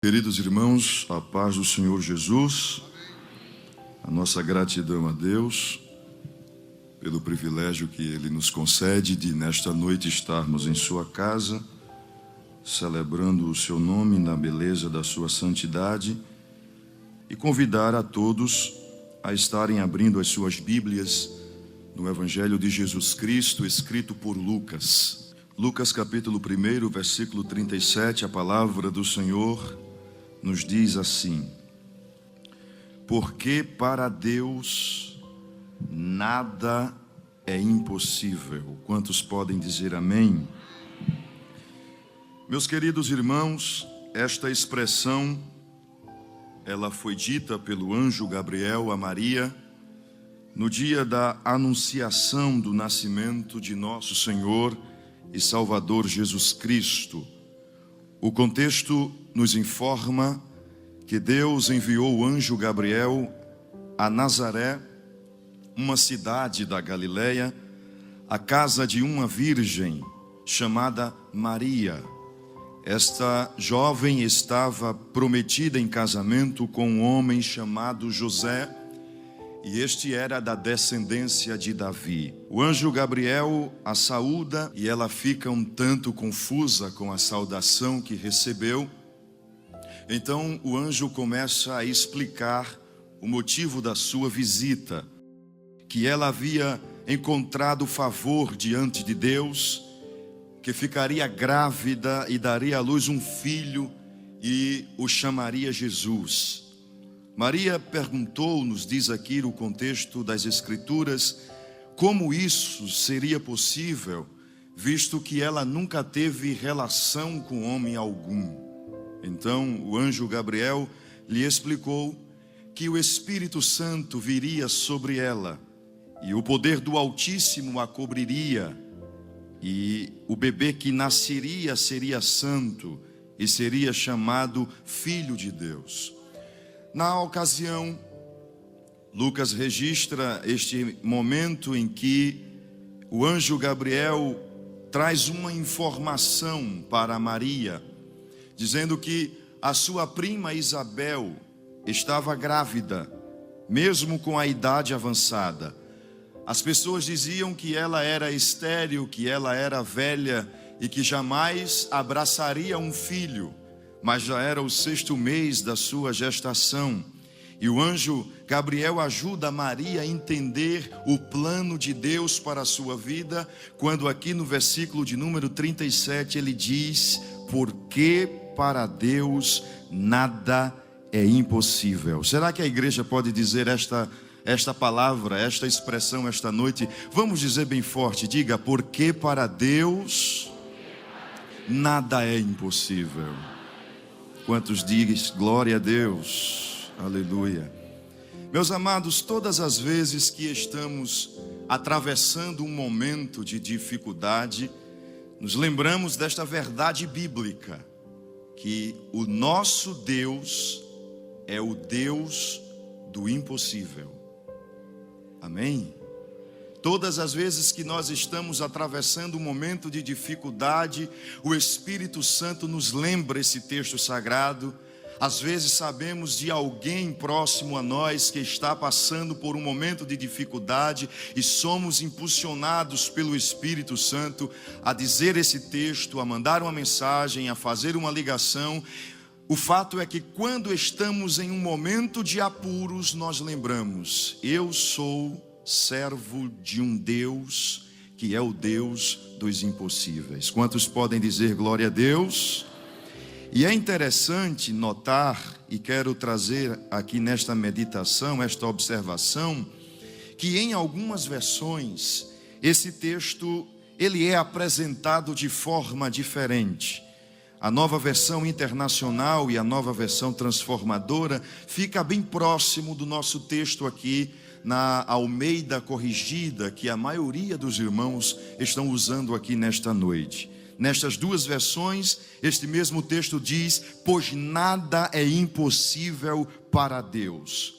Queridos irmãos, a paz do Senhor Jesus, a nossa gratidão a Deus pelo privilégio que Ele nos concede de nesta noite estarmos em sua casa, celebrando o seu nome na beleza da sua santidade, e convidar a todos a estarem abrindo as suas Bíblias no Evangelho de Jesus Cristo, escrito por Lucas. Lucas capítulo 1, versículo 37, a palavra do Senhor nos diz assim: porque para Deus nada é impossível. Quantos podem dizer amém? Meus queridos irmãos, esta expressão, ela foi dita pelo anjo Gabriel a Maria no dia da anunciação do nascimento de nosso Senhor e Salvador Jesus Cristo. O contexto nos informa que Deus enviou o anjo Gabriel a Nazaré, uma cidade da Galileia, à casa de uma virgem chamada Maria. Esta jovem estava prometida em casamento com um homem chamado José, e este era da descendência de Davi. O anjo Gabriel a saúda e ela fica um tanto confusa com a saudação que recebeu. Então o anjo começa a explicar o motivo da sua visita, que ela havia encontrado favor diante de Deus, que ficaria grávida e daria à luz um filho e o chamaria Jesus. Maria perguntou, nos diz aqui o contexto das Escrituras, como isso seria possível, visto que ela nunca teve relação com homem algum. Então o anjo Gabriel lhe explicou que o Espírito Santo viria sobre ela, e o poder do Altíssimo a cobriria, e o bebê que nasceria seria santo, e seria chamado Filho de Deus. Na ocasião, Lucas registra este momento em que o anjo Gabriel traz uma informação para Maria, dizendo que a sua prima Isabel estava grávida, mesmo com a idade avançada. As pessoas diziam que ela era estéril, que ela era velha e que jamais abraçaria um filho, mas já era o 6º mês da sua gestação. E o anjo Gabriel ajuda Maria a entender o plano de Deus para a sua vida, quando aqui no versículo de número 37 ele diz: porque para Deus nada é impossível. Será que a igreja pode dizer esta palavra, esta expressão esta noite? Vamos dizer bem forte, diga: porque para Deus nada é impossível. Quantos diz glória a Deus? Aleluia. Meus amados, todas as vezes que estamos atravessando um momento de dificuldade, nos lembramos desta verdade bíblica, que o nosso Deus é o Deus do impossível. Amém? Todas as vezes que nós estamos atravessando um momento de dificuldade, o Espírito Santo nos lembra esse texto sagrado. Às vezes sabemos de alguém próximo a nós que está passando por um momento de dificuldade e somos impulsionados pelo Espírito Santo a dizer esse texto, a mandar uma mensagem, a fazer uma ligação. O fato é que quando estamos em um momento de apuros, nós lembramos: eu sou servo de um Deus que é o Deus dos impossíveis. Quantos podem dizer glória a Deus? E é interessante notar, e quero trazer aqui nesta meditação, esta observação, que em algumas versões esse texto ele é apresentado de forma diferente. A Nova Versão Internacional e a Nova Versão Transformadora fica bem próximo do nosso texto aqui na Almeida Corrigida, que a maioria dos irmãos estão usando aqui nesta noite. Nestas duas versões, este mesmo texto diz: pois nada é impossível para Deus.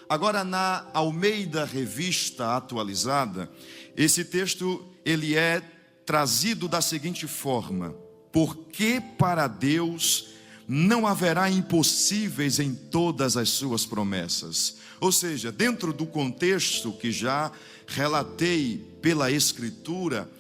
Agora, na Almeida Revista Atualizada, esse texto ele é trazido da seguinte forma: porque para Deus não haverá impossíveis em todas as suas promessas. Ou seja, dentro do contexto que já relatei pela Escritura,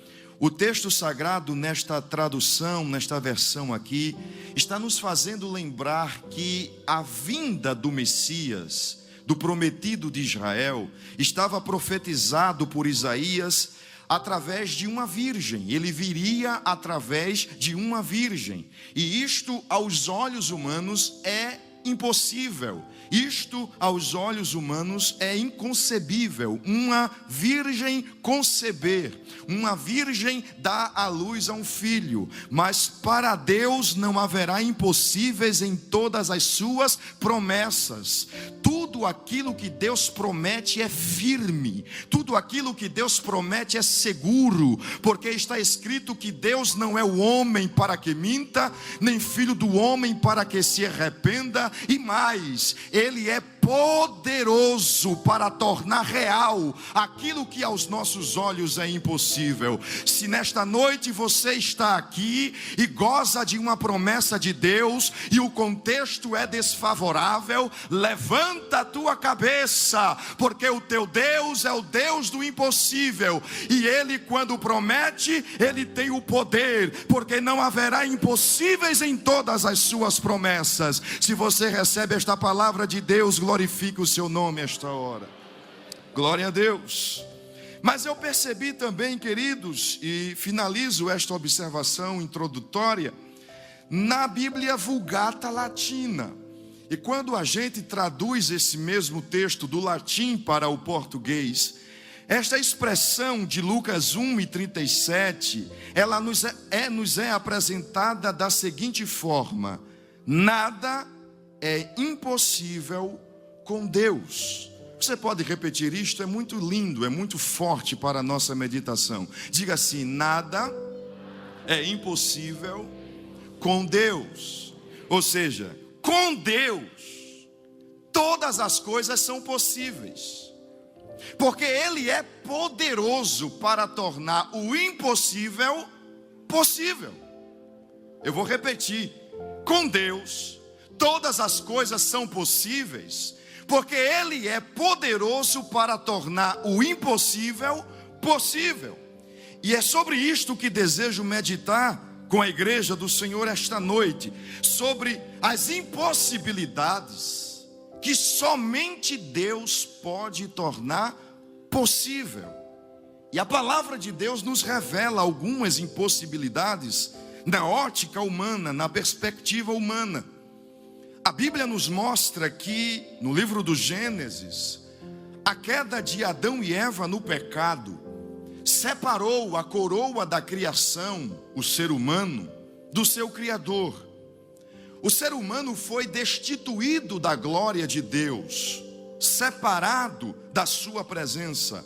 o texto sagrado nesta tradução, nesta versão aqui, está nos fazendo lembrar que a vinda do Messias, do prometido de Israel, estava profetizado por Isaías através de uma virgem. Ele viria através de uma virgem. E isto aos olhos humanos é impossível. Isto aos olhos humanos é inconcebível. Uma virgem conceber, uma virgem dar à luz a um filho. Mas para Deus não haverá impossíveis em todas as suas promessas. Tudo aquilo que Deus promete é firme. Tudo aquilo que Deus promete é seguro, porque está escrito que Deus não é o homem para que minta, nem filho do homem para que se arrependa. E mais, Ele é poderoso para tornar real aquilo que aos nossos olhos é impossível. Se nesta noite você está aqui e goza de uma promessa de Deus e o contexto é desfavorável, levanta a tua cabeça, porque o teu Deus é o Deus do impossível, e Ele, quando promete, Ele tem o poder, porque não haverá impossíveis em todas as suas promessas. Se você recebe esta palavra de Deus, glorifique o seu nome esta hora. Glória a Deus. Mas eu percebi também, queridos, e finalizo esta observação introdutória, na Bíblia Vulgata Latina. E quando a gente traduz esse mesmo texto do latim para o português, esta expressão de Lucas 1:37, ela nos é apresentada da seguinte forma: nada é impossível com Deus. Você pode repetir isto? É muito lindo, é muito forte para a nossa meditação. Diga assim: nada é impossível com Deus. Ou seja, com Deus todas as coisas são possíveis, porque Ele é poderoso para tornar o impossível possível. Eu vou repetir: com Deus todas as coisas são possíveis, porque Ele é poderoso para tornar o impossível possível. E é sobre isto que desejo meditar com a igreja do Senhor esta noite, sobre as impossibilidades que somente Deus pode tornar possível. E a palavra de Deus nos revela algumas impossibilidades na ótica humana, na perspectiva humana. A Bíblia nos mostra que, no livro do Gênesis, a queda de Adão e Eva no pecado separou a coroa da criação, o ser humano, do seu Criador. O ser humano foi destituído da glória de Deus, separado da sua presença.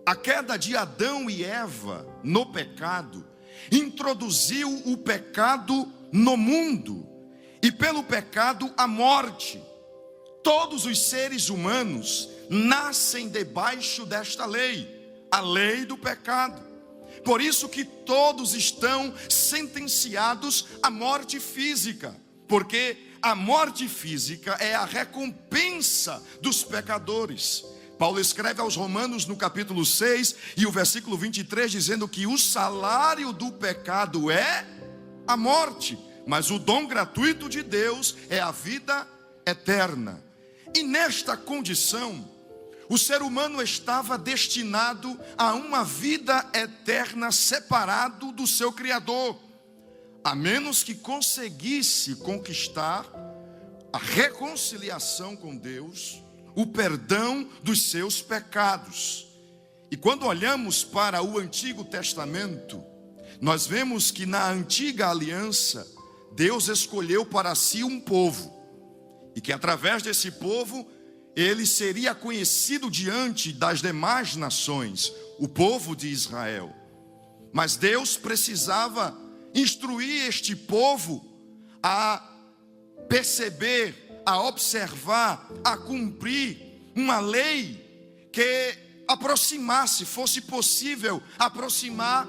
A queda de Adão e Eva no pecado introduziu o pecado no mundo, e pelo pecado a morte. Todos os seres humanos nascem debaixo desta lei, a lei do pecado. Por isso que todos estão sentenciados à morte física, porque a morte física é a recompensa dos pecadores. Paulo escreve aos Romanos no capítulo 6 e o versículo 23, dizendo que o salário do pecado é a morte, mas o dom gratuito de Deus é a vida eterna. E nesta condição, o ser humano estava destinado a uma vida eterna separado do seu Criador, a menos que conseguisse conquistar a reconciliação com Deus, o perdão dos seus pecados. E quando olhamos para o Antigo Testamento, nós vemos que na antiga aliança, Deus escolheu para si um povo, e que através desse povo, ele seria conhecido diante das demais nações, o povo de Israel. Mas Deus precisava instruir este povo a perceber, a observar, a cumprir uma lei que aproximasse, fosse possível aproximar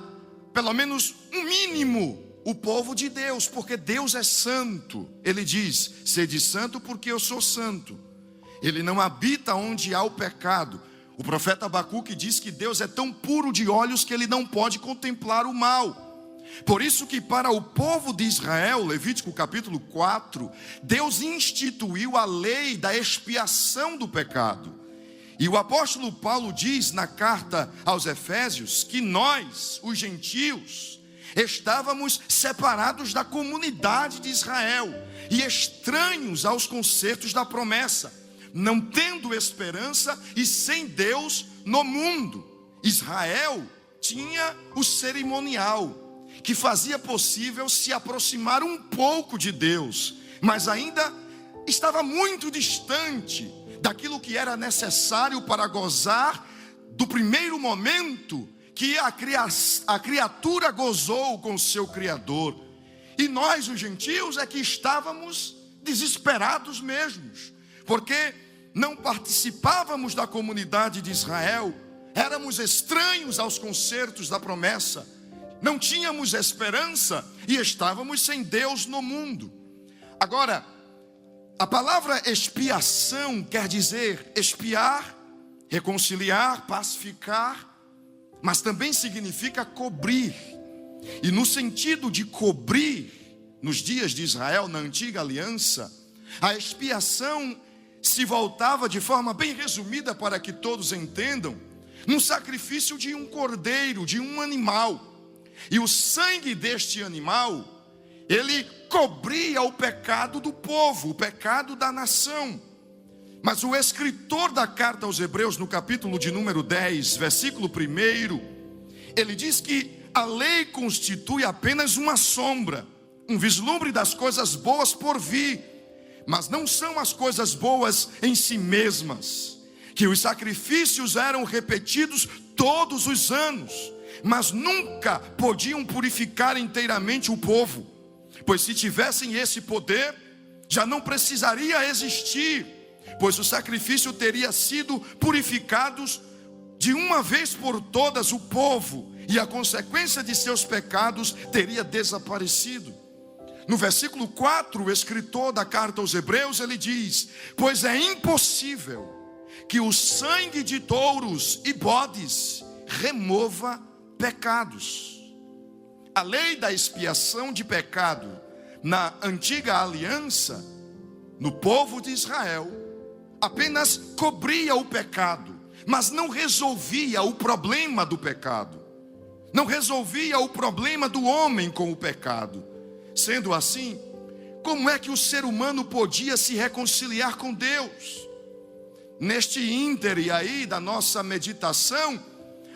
pelo menos um mínimo o povo de Deus, porque Deus é santo. Ele diz: sede santo porque eu sou santo. Ele não habita onde há o pecado. O profeta Abacuque diz que Deus é tão puro de olhos que ele não pode contemplar o mal. Por isso que para o povo de Israel, Levítico capítulo 4, Deus instituiu a lei da expiação do pecado. E o apóstolo Paulo diz na carta aos Efésios que nós, os gentios, estávamos separados da comunidade de Israel e estranhos aos concertos da promessa, não tendo esperança e sem Deus no mundo. Israel tinha o cerimonial, que fazia possível se aproximar um pouco de Deus, mas ainda estava muito distante daquilo que era necessário para gozar do primeiro momento que a criatura gozou com o seu Criador. E nós, os gentios, é que estávamos desesperados mesmos, porque não participávamos da comunidade de Israel, éramos estranhos aos concertos da promessa, não tínhamos esperança e estávamos sem Deus no mundo. Agora, a palavra expiação quer dizer expiar, reconciliar, pacificar, mas também significa cobrir. E no sentido de cobrir, nos dias de Israel, na antiga aliança, a expiação se voltava de forma bem resumida para que todos entendam, num sacrifício de um cordeiro, de um animal. E o sangue deste animal, ele cobria o pecado do povo, o pecado da nação. Mas o escritor da carta aos Hebreus, no capítulo de número 10, versículo 1, ele diz que a lei constitui apenas uma sombra, um vislumbre das coisas boas por vir, mas não são as coisas boas em si mesmas, que os sacrifícios eram repetidos todos os anos, mas nunca podiam purificar inteiramente o povo, pois se tivessem esse poder, já não precisaria existir, pois o sacrifício teria sido purificados de uma vez por todas o povo, e a consequência de seus pecados teria desaparecido. No versículo 4, o escritor da carta aos Hebreus, ele diz: pois é impossível que o sangue de touros e bodes remova pecados. A lei da expiação de pecado na antiga aliança, no povo de Israel, apenas cobria o pecado, mas não resolvia o problema do pecado, não resolvia o problema do homem com o pecado. Sendo assim, como é que o ser humano podia se reconciliar com Deus? Neste íntere aí da nossa meditação,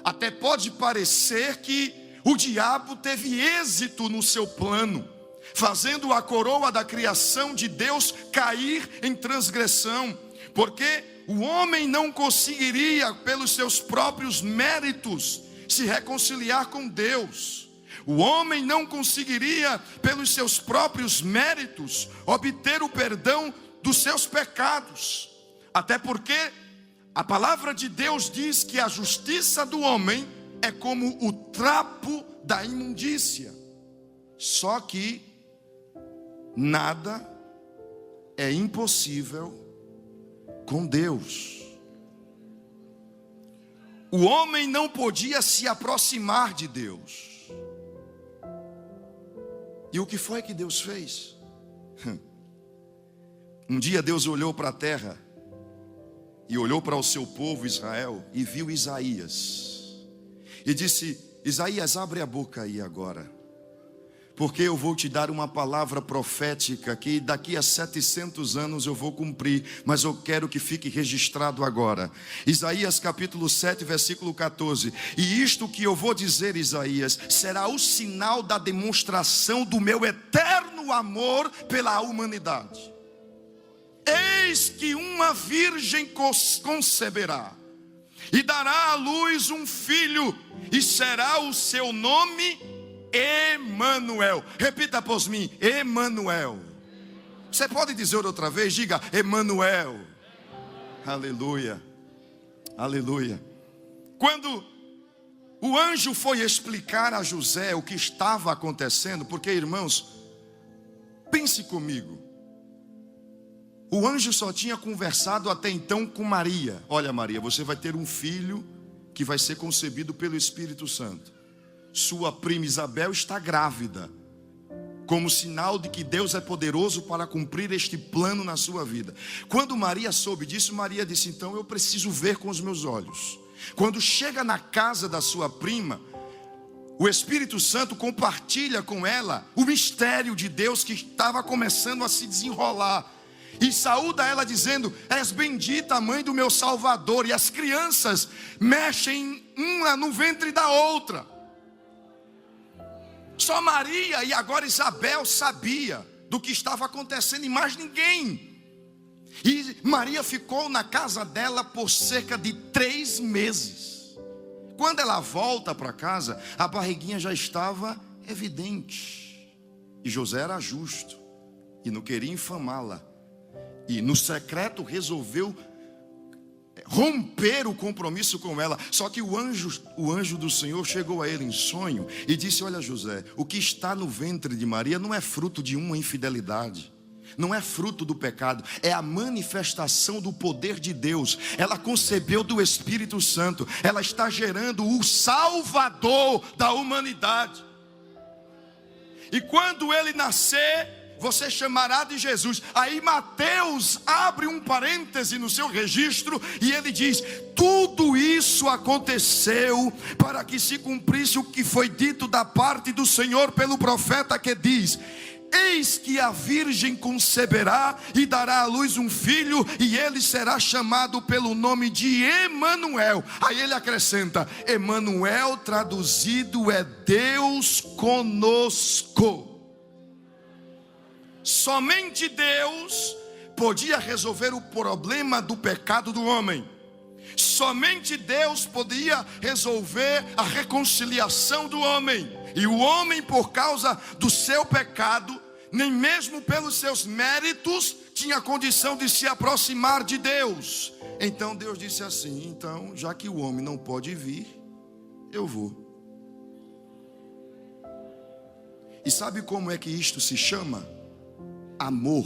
até pode parecer que o diabo teve êxito no seu plano, fazendo a coroa da criação de Deus cair em transgressão, porque o homem não conseguiria, pelos seus próprios méritos, se reconciliar com Deus. O homem não conseguiria, pelos seus próprios méritos, obter o perdão dos seus pecados. Até porque a palavra de Deus diz que a justiça do homem é como o trapo da imundícia. Só que nada é impossível com Deus. O homem não podia se aproximar de Deus. E o que foi que Deus fez? Um dia Deus olhou para a terra e olhou para o seu povo Israel e viu Isaías e disse: Isaías, abre a boca aí agora, porque eu vou te dar uma palavra profética que daqui a 700 anos eu vou cumprir, mas eu quero que fique registrado agora. Isaías capítulo 7, versículo 14. E isto que eu vou dizer, Isaías, será o sinal da demonstração do meu eterno amor pela humanidade. Eis que uma virgem conceberá e dará à luz um filho, e será o seu nome Emanuel. Repita após mim: Emanuel. Você pode dizer outra vez? Diga: Emanuel. Aleluia, aleluia. Quando O anjo foi explicar a José o que estava acontecendo, porque, irmãos, pense comigo. O anjo só tinha conversado até então com Maria. Olha, Maria, você vai ter um filho que vai ser concebido pelo Espírito Santo. Sua prima Isabel está grávida, como sinal de que Deus é poderoso para cumprir este plano na sua vida. Quando Maria soube disso, Maria disse: então eu preciso ver com os meus olhos. Quando chega na casa da sua prima, o Espírito Santo compartilha com ela o mistério de Deus que estava começando a se desenrolar. E saúda ela dizendo: és bendita, mãe do meu Salvador. E as crianças mexem uma no ventre da outra. Só Maria e agora Isabel sabia do que estava acontecendo e mais ninguém. E Maria ficou na casa dela por cerca de 3 meses. Quando ela volta para casa, a barriguinha já estava evidente. E José era justo e não queria infamá-la. E no secreto resolveu romper o compromisso com ela. Só que o anjo do Senhor chegou a ele em sonho e disse: olha, José, o que está no ventre de Maria não é fruto de uma infidelidade, não é fruto do pecado, é a manifestação do poder de Deus. Ela concebeu do Espírito Santo, ela está gerando o Salvador da humanidade. E quando ele nascer, você chamará de Jesus. Aí Mateus abre um parêntese no seu registro e ele diz: tudo isso aconteceu para que se cumprisse o que foi dito da parte do Senhor pelo profeta, que diz: eis que a virgem conceberá e dará à luz um filho, e ele será chamado pelo nome de Emanuel. Aí ele acrescenta: Emanuel traduzido é Deus conosco. Somente Deus podia resolver o problema do pecado do homem. Somente Deus podia resolver a reconciliação do homem. E o homem, por causa do seu pecado, nem mesmo pelos seus méritos, tinha condição de se aproximar de Deus. Então Deus disse assim: então, já que o homem não pode vir, eu vou. E sabe como é que isto se chama? Amor.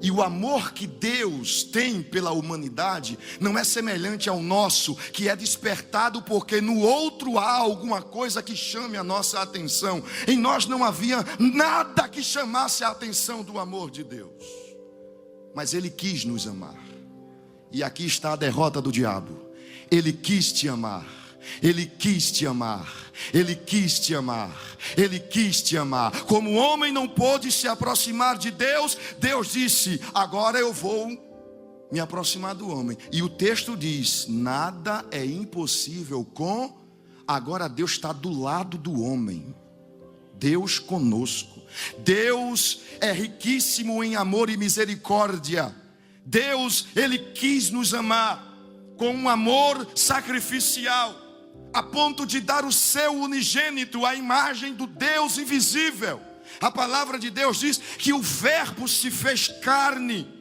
E o amor que Deus tem pela humanidade não é semelhante ao nosso, que é despertado porque no outro há alguma coisa que chame a nossa atenção. Em nós não havia nada que chamasse a atenção do amor de Deus, mas Ele quis nos amar. E aqui está a derrota do diabo. Ele quis te amar. Ele quis te amar, Ele quis te amar, Ele quis te amar. Como o homem não pôde se aproximar de Deus, Deus disse: agora eu vou me aproximar do homem. E o texto diz: nada é impossível com... Agora Deus está do lado do homem, Deus conosco. Deus é riquíssimo em amor e misericórdia. Deus, Ele quis nos amar com um amor sacrificial, a ponto de dar o seu unigênito, a imagem do Deus invisível. A palavra de Deus diz que o verbo se fez carne.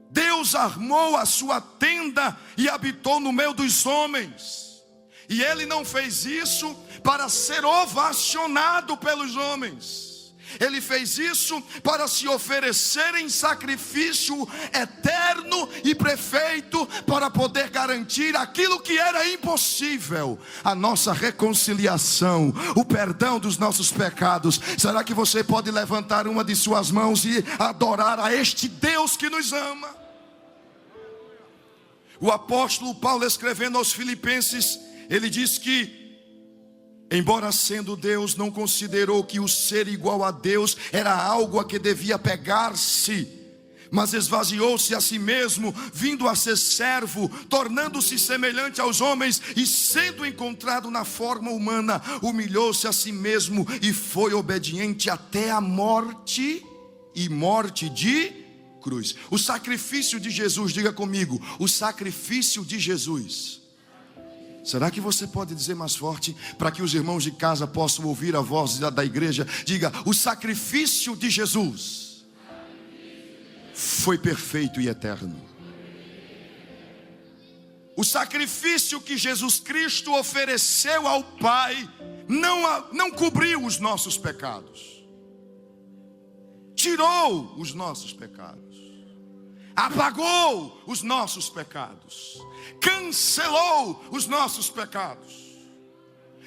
Deus armou a sua tenda e habitou no meio dos homens. E Ele não fez isso para ser ovacionado pelos homens. Ele fez isso para se oferecer em sacrifício eterno e perfeito, para poder garantir aquilo que era impossível: a nossa reconciliação, o perdão dos nossos pecados. Será que você pode levantar uma de suas mãos e adorar a este Deus que nos ama? O apóstolo Paulo, escrevendo aos Filipenses, ele diz que, embora sendo Deus, não considerou que o ser igual a Deus era algo a que devia pegar-se, mas esvaziou-se a si mesmo, vindo a ser servo, tornando-se semelhante aos homens, e sendo encontrado na forma humana, humilhou-se a si mesmo e foi obediente até a morte, e morte de cruz. O sacrifício de Jesus, diga comigo: o sacrifício de Jesus. Será que você pode dizer mais forte, para que os irmãos de casa possam ouvir a voz da igreja? Diga: o sacrifício de Jesus foi perfeito e eterno. O sacrifício que Jesus Cristo ofereceu ao Pai não cobriu os nossos pecados, tirou os nossos pecados, apagou os nossos pecados, cancelou os nossos pecados.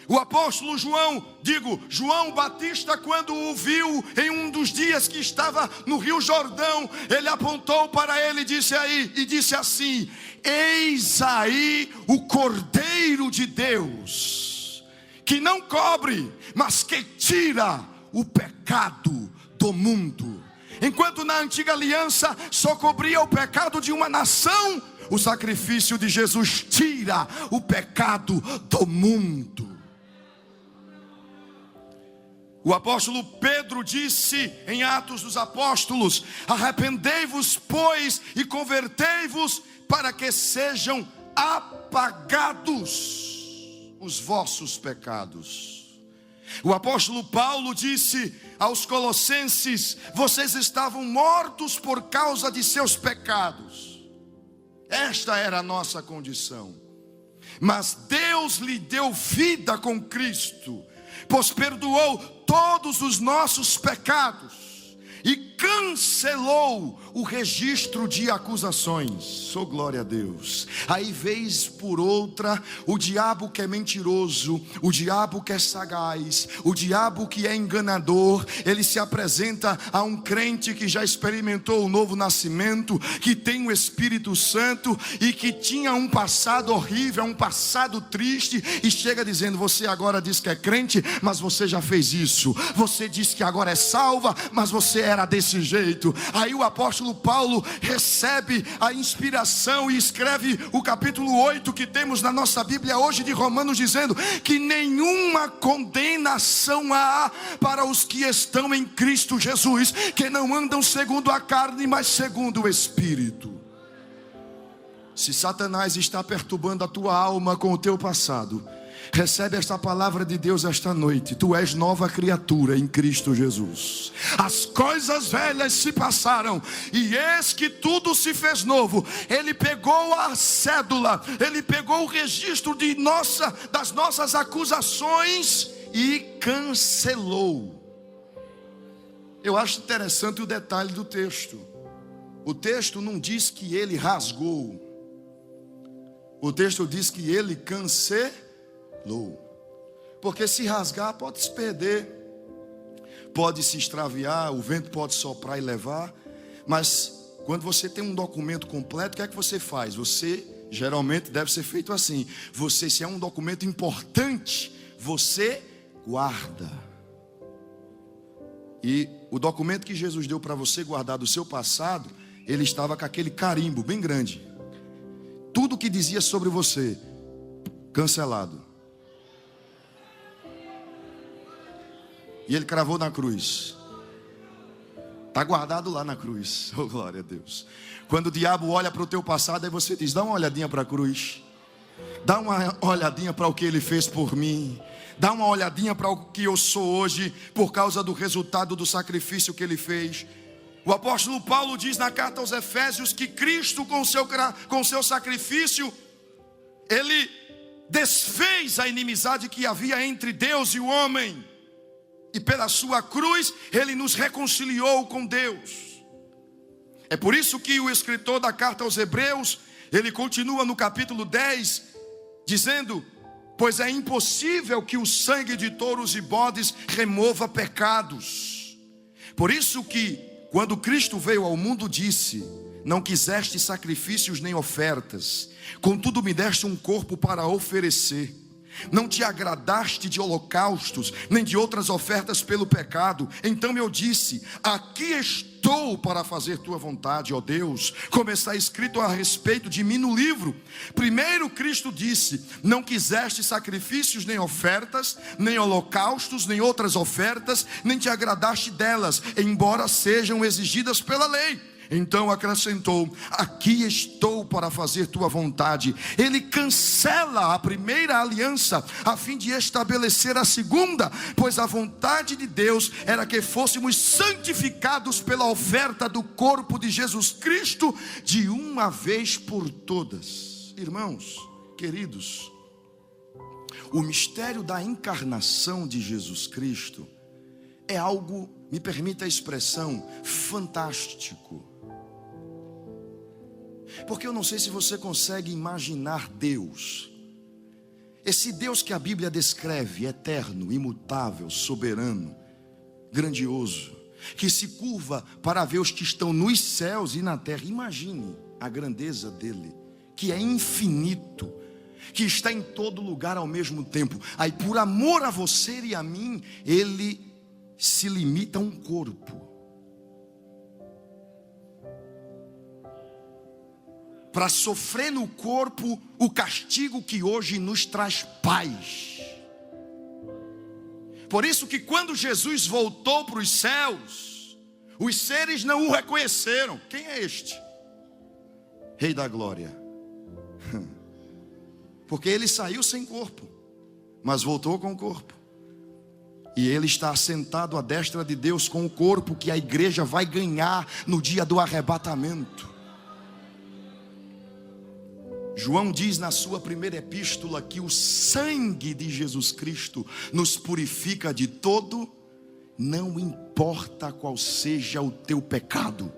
O apóstolo João Batista, quando o viu em um dos dias que estava no Rio Jordão, ele apontou para ele e disse assim: eis aí o Cordeiro de Deus, que não cobre, mas que tira o pecado do mundo. Enquanto na antiga aliança só cobria o pecado de uma nação, o sacrifício de Jesus tira o pecado do mundo. O apóstolo Pedro disse em Atos dos Apóstolos: arrependei-vos, pois, e convertei-vos, para que sejam apagados os vossos pecados. O apóstolo Paulo disse aos Colossenses: vocês estavam mortos por causa de seus pecados. Esta era a nossa condição. Mas Deus lhe deu vida com Cristo, pois perdoou todos os nossos pecados e cancelou o registro de acusações. Oh, glória a Deus. Aí vez por outra, o diabo que é mentiroso, o diabo que é sagaz, o diabo que é enganador, ele se apresenta a um crente que já experimentou o novo nascimento, que tem o Espírito Santo e que tinha um passado horrível, um passado triste, e chega dizendo: você agora diz que é crente, mas você já fez isso. Você diz que agora é salva, mas você era desse jeito. Aí o apóstolo Paulo recebe a inspiração e escreve o capítulo 8 que temos na nossa Bíblia hoje de Romanos, dizendo que nenhuma condenação há para os que estão em Cristo Jesus, que não andam segundo a carne, mas segundo o Espírito. Se Satanás está perturbando a tua alma com o teu passado, recebe esta palavra de Deus esta noite: tu és nova criatura em Cristo Jesus. As coisas velhas se passaram, e eis que tudo se fez novo. Ele pegou a cédula, ele pegou o registro das nossas acusações e cancelou. Eu acho interessante o detalhe do texto. O texto não diz que ele rasgou, o texto diz que ele cancelou. Porque se rasgar, pode se perder, pode se extraviar, o vento pode soprar e levar. Mas quando você tem um documento completo, o que é que você faz? Você, geralmente deve ser feito assim: você, se é um documento importante, você guarda. E o documento que Jesus deu para você guardar do seu passado, ele estava com aquele carimbo bem grande. Tudo que dizia sobre você, cancelado. E ele cravou na cruz. Está guardado lá na cruz. Oh, glória a Deus. Quando o diabo olha para o teu passado, aí você diz: dá uma olhadinha para a cruz, dá uma olhadinha para o que ele fez por mim, dá uma olhadinha para o que eu sou hoje, por causa do resultado do sacrifício que ele fez. O apóstolo Paulo diz na carta aos Efésios que Cristo, com seu sacrifício, ele desfez a inimizade que havia entre Deus e o homem, e pela sua cruz ele nos reconciliou com Deus. É por isso que o escritor da carta aos Hebreus, ele continua no capítulo 10 dizendo: pois é impossível que o sangue de touros e bodes remova pecados. Por isso que quando Cristo veio ao mundo, disse: não quiseste sacrifícios nem ofertas, contudo me deste um corpo para oferecer. Não te agradaste de holocaustos, nem de outras ofertas pelo pecado. Então eu disse: aqui estou para fazer tua vontade, ó Deus, como está escrito a respeito de mim no livro. Primeiro Cristo disse: não quiseste sacrifícios nem ofertas, nem holocaustos, nem outras ofertas, nem te agradaste delas, embora sejam exigidas pela lei. Então acrescentou: aqui estou para fazer tua vontade. Ele cancela a primeira aliança a fim de estabelecer a segunda, pois a vontade de Deus era que fôssemos santificados pela oferta do corpo de Jesus Cristo de uma vez por todas. irmãos, queridos, o mistério da encarnação de Jesus Cristo é algo, me permita a expressão, fantástico. Porque eu não sei se você consegue imaginar Deus, esse Deus que a Bíblia descreve, eterno, imutável, soberano, grandioso, que se curva para ver os que estão nos céus e na terra. Imagine a grandeza dele, que é infinito, que está em todo lugar ao mesmo tempo. Aí, por amor a você e a mim, ele se limita a um corpo, para sofrer no corpo o castigo que hoje nos traz paz. Por isso que quando Jesus voltou para os céus, os seres não o reconheceram. Quem é este? Rei da glória. Porque ele saiu sem corpo, mas voltou com o corpo. E ele está assentado à destra de Deus com o corpo que a igreja vai ganhar no dia do arrebatamento. João diz na sua primeira epístola que o sangue de Jesus Cristo nos purifica de todo, não importa qual seja o teu pecado,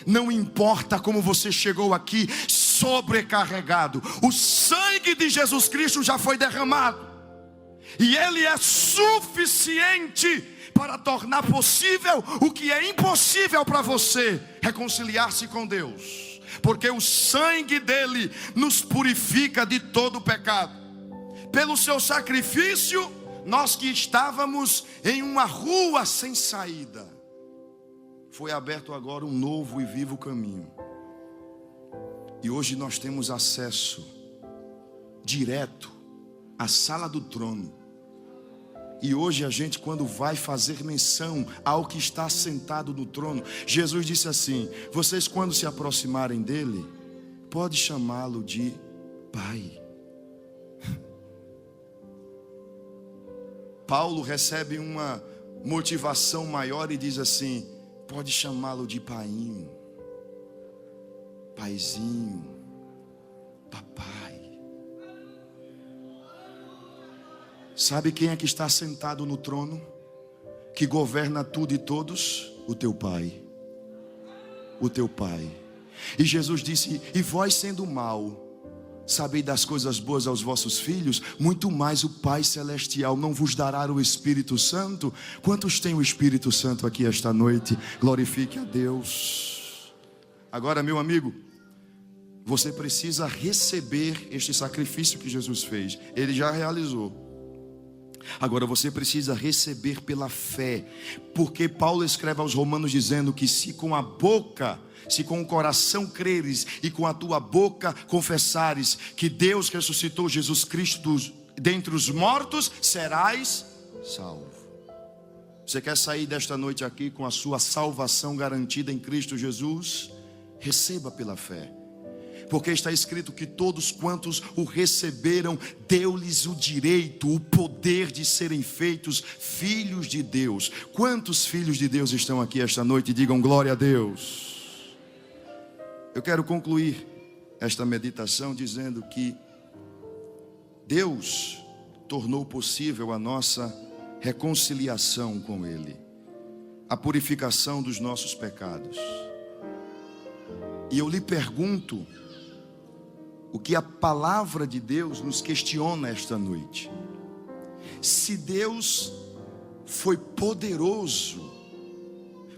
não importa como você chegou aqui sobrecarregado, o sangue de Jesus Cristo já foi derramado, e ele é suficiente para tornar possível o que é impossível para você: reconciliar-se com Deus. Porque o sangue dele nos purifica de todo o pecado. Pelo seu sacrifício, nós que estávamos em uma rua sem saída, foi aberto agora um novo e vivo caminho. E hoje nós temos acesso direto à sala do trono. E hoje a gente, quando vai fazer menção ao que está sentado no trono, Jesus disse assim: vocês, quando se aproximarem dele, pode chamá-lo de Pai. Paulo recebe uma motivação maior e diz assim: pode chamá-lo de painho, paizinho, papai. Sabe quem é que está sentado no trono, que governa tudo e todos? O teu Pai. O teu Pai. E Jesus disse: e vós, sendo mau, sabei das coisas boas aos vossos filhos, muito mais o Pai Celestial não vos dará o Espírito Santo. Quantos têm o Espírito Santo aqui esta noite? Glorifique a Deus. Agora, meu amigo, você precisa receber este sacrifício que Jesus fez. Ele já realizou. Agora você precisa receber pela fé, porque Paulo escreve aos Romanos dizendo que se com a boca, se com o coração creres e com a tua boca confessares que Deus ressuscitou Jesus Cristo dentre os mortos, serás salvo. Você quer sair desta noite aqui com a sua salvação garantida em Cristo Jesus? Receba pela fé. Porque está escrito que todos quantos o receberam, deu-lhes o direito, o poder de serem feitos filhos de Deus. Quantos filhos de Deus estão aqui esta noite? Digam glória a Deus. Eu quero concluir esta meditação dizendo que Deus tornou possível a nossa reconciliação com Ele, a purificação dos nossos pecados. E eu lhe pergunto, o que a palavra de Deus nos questiona esta noite: se Deus foi poderoso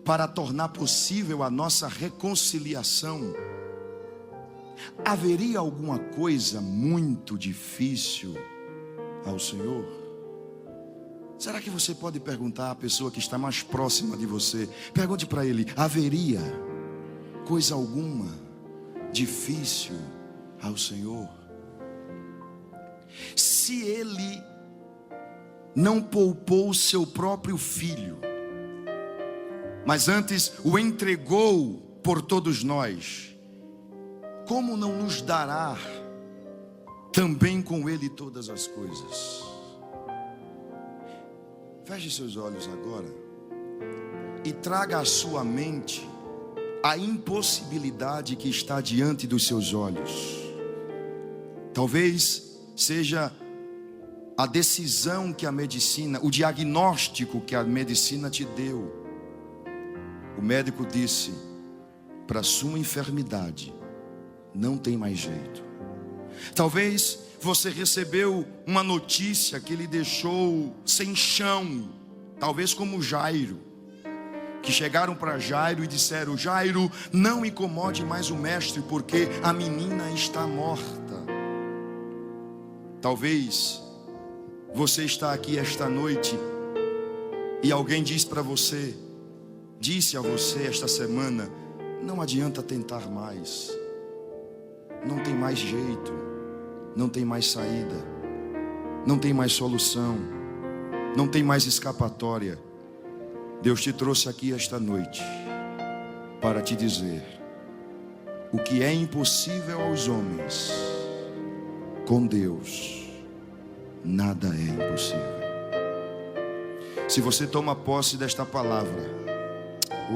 para tornar possível a nossa reconciliação, haveria alguma coisa muito difícil ao Senhor? Será que você pode perguntar à pessoa que está mais próxima de você? Pergunte para ele: haveria coisa alguma difícil ao Senhor? Se Ele não poupou o seu próprio filho, mas antes o entregou por todos nós, como não nos dará também com Ele todas as coisas? Feche seus olhos agora e traga à sua mente a impossibilidade que está diante dos seus olhos. Talvez seja a decisão que a medicina, o diagnóstico que a medicina te deu. O médico disse: para sua enfermidade não tem mais jeito. Talvez você recebeu uma notícia que lhe deixou sem chão, talvez como Jairo, que chegaram para Jairo e disseram: Jairo, não incomode mais o mestre, porque a menina está morta. Talvez você está aqui esta noite e alguém disse a você esta semana: não adianta tentar mais, não tem mais jeito, não tem mais saída, não tem mais solução, não tem mais escapatória. Deus te trouxe aqui esta noite para te dizer: o que é impossível aos homens, com Deus nada é impossível. Se você toma posse desta palavra,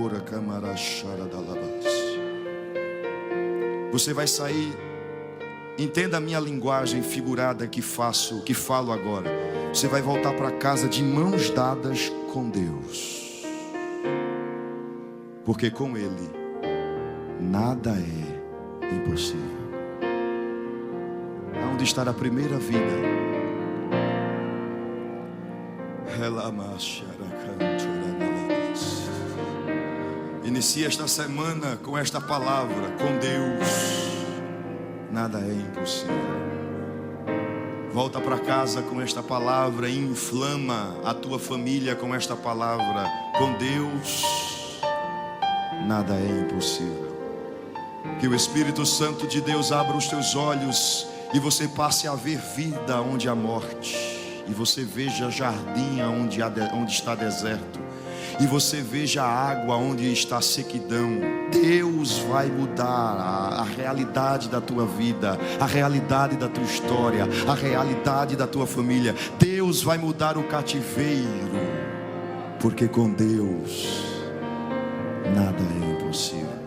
ora camarachara da labas, você vai sair. Entenda a minha linguagem figurada que falo agora. Você vai voltar para casa de mãos dadas com Deus, porque com Ele nada é impossível. Aonde está a primeira vida? Inicia esta semana com esta palavra: com Deus nada é impossível. Volta para casa com esta palavra e inflama a tua família com esta palavra: com Deus nada é impossível. Que o Espírito Santo de Deus abra os teus olhos e você passe a ver vida onde há morte, e você veja jardim onde está deserto, e você veja água onde está sequidão. Deus vai mudar a realidade da tua vida, a realidade da tua história, a realidade da tua família. Deus vai mudar o cativeiro, porque com Deus nada é impossível.